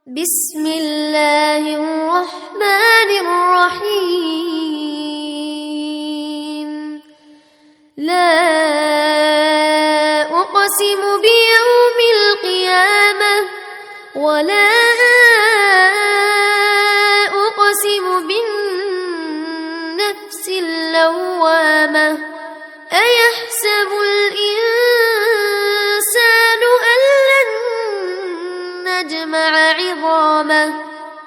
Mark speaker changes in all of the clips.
Speaker 1: بسم الله الرحمن الرحيم. لا أقسم بيوم القيامة ولا أقسم بالنفس اللوامة. أيحسب الإنسان أن لن نجمع عظامه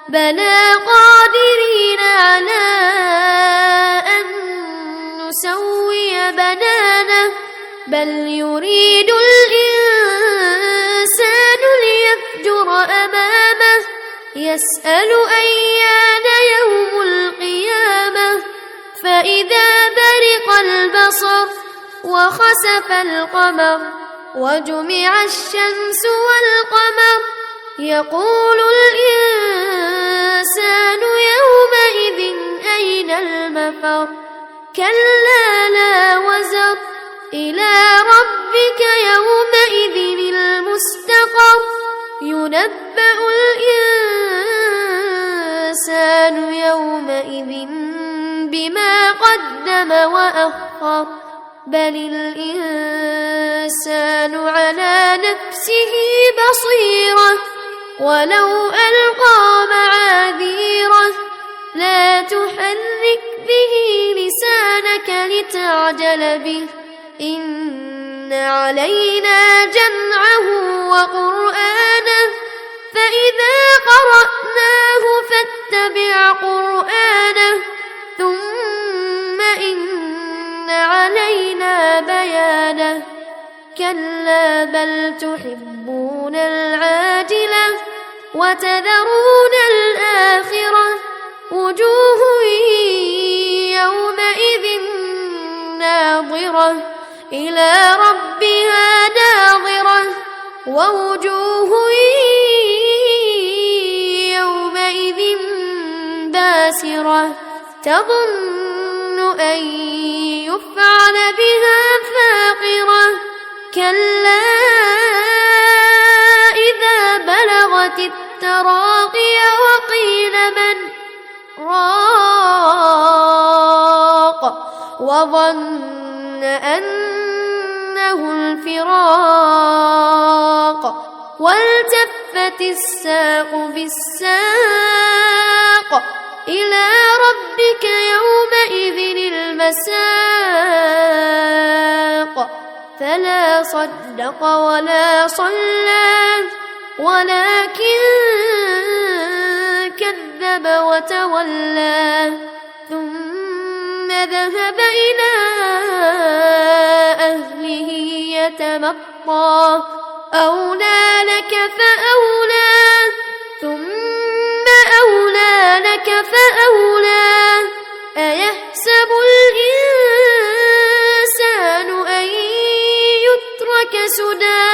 Speaker 1: بلى قادرين على أن نسوي بنانه بل يريد الإنسان ليفجر أمامه يسأل أيان يوم القيامة فإذا برق البصر وخسف القمر وجمع الشمس والقمر يقول الإنسان يومئذ أين المفر كلا لا وزر إلى ربك يومئذ المستقر ينبأ الإنسان يومئذ بما قدم وأخر بل الإنسان على نفسه بصيرة ولو ألقى معاذيره لا تحرك به لسانك لتعجل به إن علينا جمعه وقرآنه فإذا قرأناه فاتبع قرآنه ثم إن علينا بيانه كلا بل تحبون العاجلة وتذرون الآخرة وجوه يومئذ ناظرة إلى ربها ناظرة ووجوه يومئذ باسرة تظن أن يفعل بها فاقرة كلا إذا بلغت التراقي وقيل من راق وظن أنه الفراق والتفت الساق بالساق إلى ربك يومئذ المساق فلا صدق ولا صلى ولكن كذب وتولى ثم ذهب إلى أهله يتمطى أولى لك فأولى ثم أولى لك فأولى أيحسب الإنسان أن يترك سدى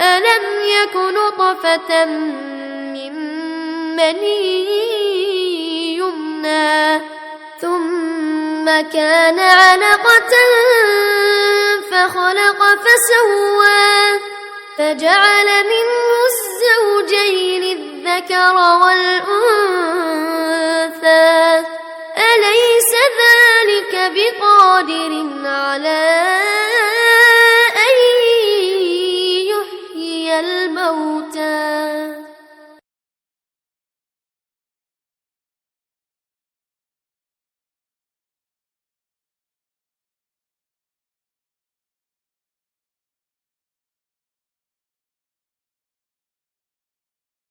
Speaker 1: ألم يك نطفة من مني يمنى ثم كان علقة فخلق فسوى فجعل منه الزوجين الذكر والأنثى أليس ذلك بقادر